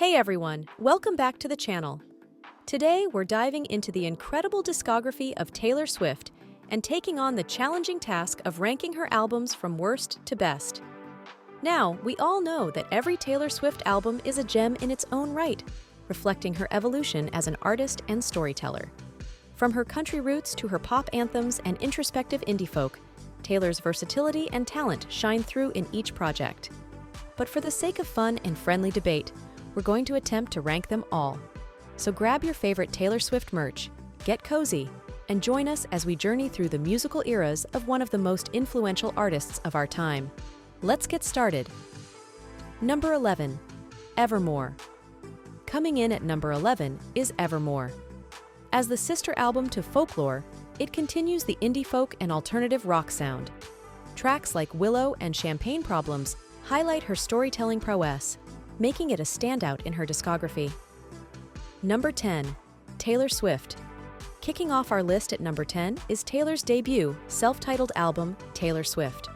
Hey everyone, welcome back to the channel. Today we're diving into the incredible discography of Taylor Swift and taking on the challenging task of ranking her albums from worst to best. Now, we all know that every Taylor Swift album is a gem in its own right, reflecting her evolution as an artist and storyteller. From her country roots to her pop anthems and introspective indie folk, Taylor's versatility and talent shine through in each project. But for the sake of fun and friendly debate, we're going to attempt to rank them all. So grab your favorite Taylor Swift merch, get cozy, and join us as we journey through the musical eras of one of the most influential artists of our time. Let's get started. Number 11. Evermore. Coming in at number 11 is Evermore. As the sister album to Folklore, it continues the indie folk and alternative rock sound. Tracks like Willow and Champagne Problems highlight her storytelling prowess, making it a standout in her discography. Number 10. Taylor Swift. Kicking off our list at number 10 is Taylor's debut, self-titled album, Taylor Swift.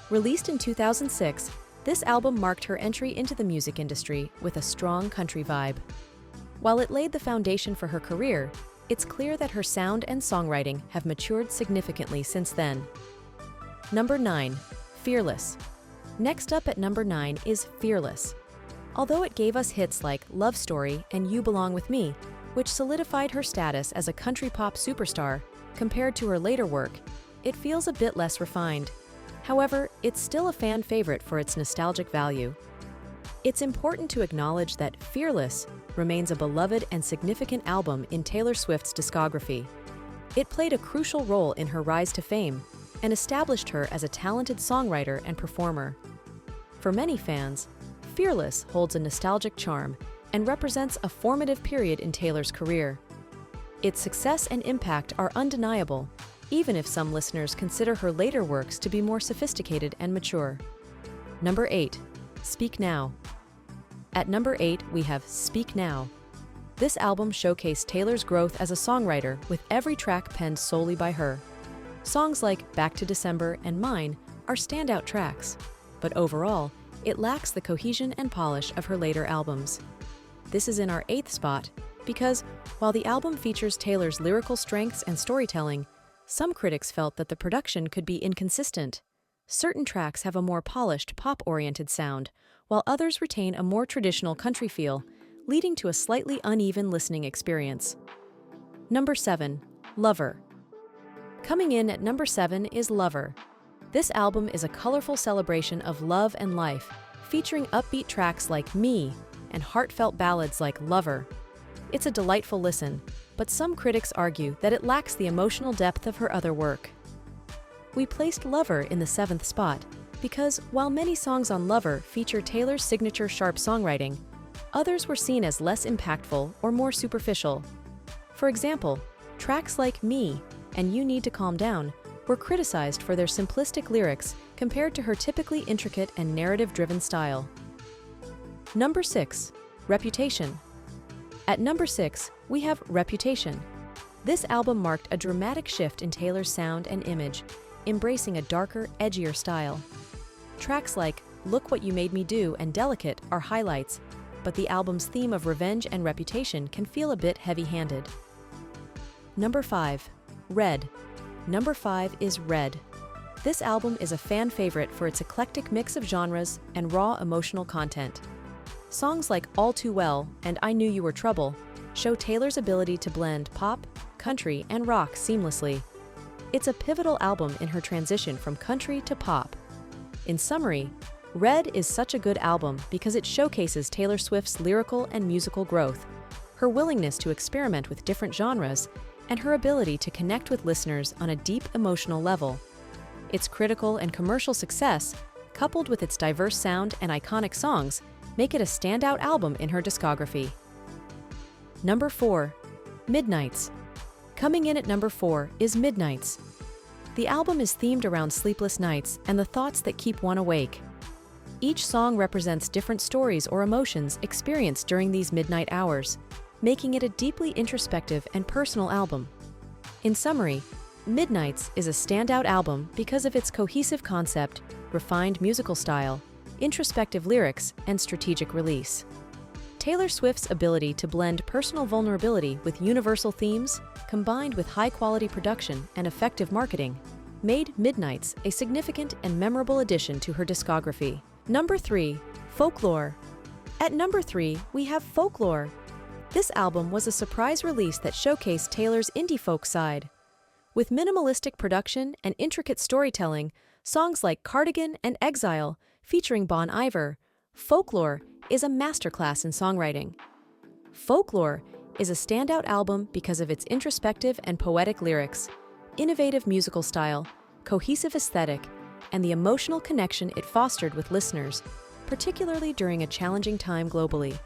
Released in 2006, this album marked her entry into the music industry with a strong country vibe. While it laid the foundation for her career, it's clear that her sound and songwriting have matured significantly since then. Number 9. Fearless. Next up at number 9 is Fearless. Although it gave us hits like Love Story and You Belong With Me, which solidified her status as a country pop superstar, compared to her later work, it feels a bit less refined. However, it's still a fan favorite for its nostalgic value. It's important to acknowledge that Fearless remains a beloved and significant album in Taylor Swift's discography. It played a crucial role in her rise to fame and established her as a talented songwriter and performer. For many fans, Fearless holds a nostalgic charm and represents a formative period in Taylor's career. Its success and impact are undeniable, even if some listeners consider her later works to be more sophisticated and mature. Number 8. Speak Now. At number 8, we have Speak Now. This album showcased Taylor's growth as a songwriter, with every track penned solely by her. Songs like Back to December and Mine are standout tracks, but overall, it lacks the cohesion and polish of her later albums. This is in our 8th spot because, while the album features Taylor's lyrical strengths and storytelling, some critics felt that the production could be inconsistent. Certain tracks have a more polished, pop-oriented sound, while others retain a more traditional country feel, leading to a slightly uneven listening experience. Number 7. Lover. Coming in at number 7 is Lover. This album is a colorful celebration of love and life, featuring upbeat tracks like Me and heartfelt ballads like Lover. It's a delightful listen, but some critics argue that it lacks the emotional depth of her other work. We placed Lover in the 7th spot because, while many songs on Lover feature Taylor's signature sharp songwriting, others were seen as less impactful or more superficial. For example, tracks like Me and You Need to Calm Down were criticized for their simplistic lyrics compared to her typically intricate and narrative-driven style. Number 6. Reputation. At number 6, we have Reputation. This album marked a dramatic shift in Taylor's sound and image, embracing a darker, edgier style. Tracks like Look What You Made Me Do and Delicate are highlights, but the album's theme of revenge and reputation can feel a bit heavy-handed. Number 5. Red. Number 5 is Red. This album is a fan favorite for its eclectic mix of genres and raw emotional content. Songs like All Too Well and I Knew You Were Trouble show Taylor's ability to blend pop, country, and rock seamlessly. It's a pivotal album in her transition from country to pop. In summary, Red is such a good album because it showcases Taylor Swift's lyrical and musical growth, her willingness to experiment with different genres, and her ability to connect with listeners on a deep emotional level. Its critical and commercial success, coupled with its diverse sound and iconic songs, make it a standout album in her discography. Number 4. Midnights. Coming in at number 4 is Midnights. The album is themed around sleepless nights and the thoughts that keep one awake. Each song represents different stories or emotions experienced during these midnight hours, making it a deeply introspective and personal album. In summary, Midnights is a standout album because of its cohesive concept, refined musical style, introspective lyrics, and strategic release. Taylor Swift's ability to blend personal vulnerability with universal themes, combined with high-quality production and effective marketing, made Midnights a significant and memorable addition to her discography. Number 3. Folklore. At number 3, we have Folklore. This album was a surprise release that showcased Taylor's indie folk side. With minimalistic production and intricate storytelling, songs like Cardigan and Exile, featuring Bon Iver, Folklore is a masterclass in songwriting. Folklore is a standout album because of its introspective and poetic lyrics, innovative musical style, cohesive aesthetic, and the emotional connection it fostered with listeners, particularly during a challenging time globally.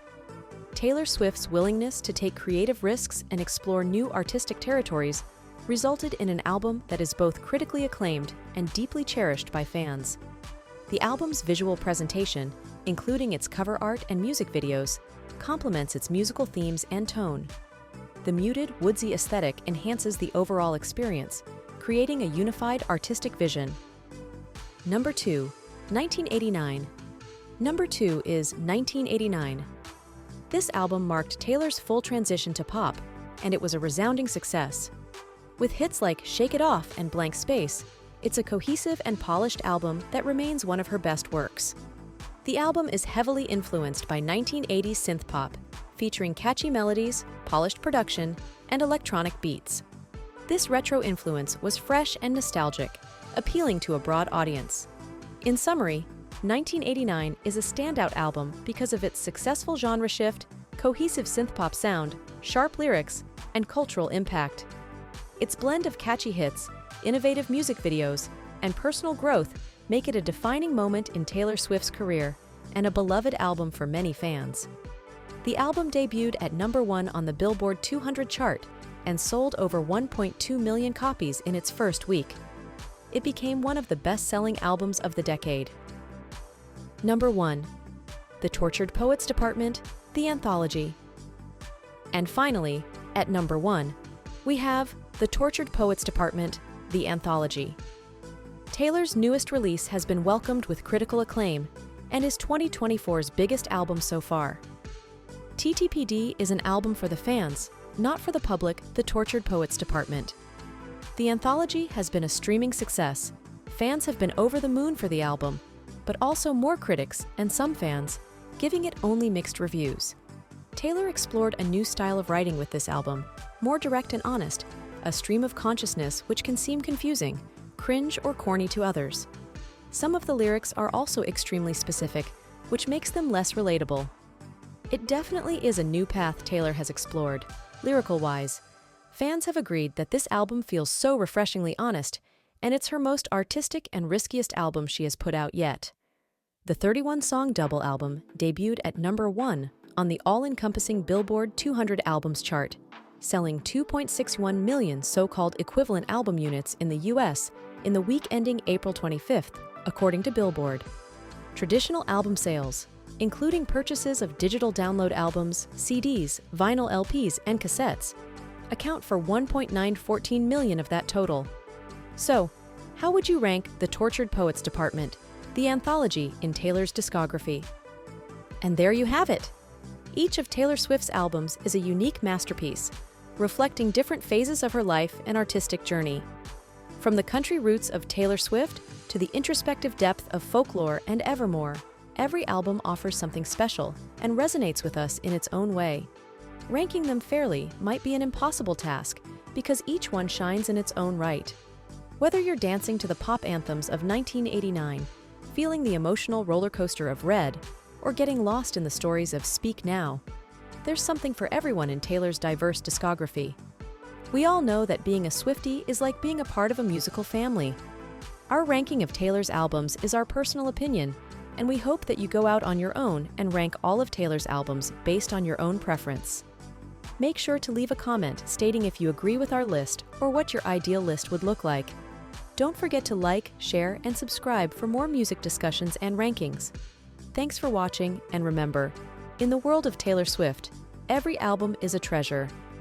Taylor Swift's willingness to take creative risks and explore new artistic territories resulted in an album that is both critically acclaimed and deeply cherished by fans. The album's visual presentation, including its cover art and music videos, complements its musical themes and tone. The muted, woodsy aesthetic enhances the overall experience, creating a unified artistic vision. Number 2. 1989. Number 2 is 1989. This album marked Taylor's full transition to pop, and it was a resounding success. With hits like Shake It Off and Blank Space, it's a cohesive and polished album that remains one of her best works. The album is heavily influenced by 1980s synth-pop, featuring catchy melodies, polished production, and electronic beats. This retro influence was fresh and nostalgic, appealing to a broad audience. In summary, 1989 is a standout album because of its successful genre shift, cohesive synth-pop sound, sharp lyrics, and cultural impact. Its blend of catchy hits, innovative music videos, and personal growth make it a defining moment in Taylor Swift's career and a beloved album for many fans. The album debuted at number 1 on the Billboard 200 chart and sold over 1.2 million copies in its first week. It became one of the best-selling albums of the decade. Number 1. The Tortured Poets Department, The Anthology. And finally, at number 1, we have The Tortured Poets Department, The Anthology. Taylor's newest release has been welcomed with critical acclaim and is 2024's biggest album so far. ttpd is an album for the fans, not for the public, The Tortured Poets Department. The Anthology has been a streaming success. Fans have been over the moon for the album, but also more critics and some fans giving it only mixed reviews. Taylor explored a new style of writing with this album, more direct and honest, a stream of consciousness which can seem confusing, cringe, or corny to others. Some of the lyrics are also extremely specific, which makes them less relatable. It definitely is a new path Taylor has explored, lyrical-wise. Fans have agreed that this album feels so refreshingly honest, and it's her most artistic and riskiest album she has put out yet. The 31-song double album debuted at number 1 on the all-encompassing Billboard 200 albums chart, selling 2.61 million so-called equivalent album units in the US in the week ending April 25th, according to Billboard. Traditional album sales, including purchases of digital download albums, CDs, vinyl LPs, and cassettes, account for 1.914 million of that total. So, how would you rank The Tortured Poets Department, The Anthology, in Taylor's discography? And there you have it! Each of Taylor Swift's albums is a unique masterpiece, reflecting different phases of her life and artistic journey. From the country roots of Taylor Swift to the introspective depth of Folklore and Evermore, every album offers something special and resonates with us in its own way. Ranking them fairly might be an impossible task because each one shines in its own right. Whether you're dancing to the pop anthems of 1989, feeling the emotional roller coaster of Red, or getting lost in the stories of Speak Now, there's something for everyone in Taylor's diverse discography. We all know that being a Swiftie is like being a part of a musical family. Our ranking of Taylor's albums is our personal opinion, and we hope that you go out on your own and rank all of Taylor's albums based on your own preference. Make sure to leave a comment stating if you agree with our list or what your ideal list would look like. Don't forget to like, share, and subscribe for more music discussions and rankings. Thanks for watching, and remember, in the world of Taylor Swift, every album is a treasure.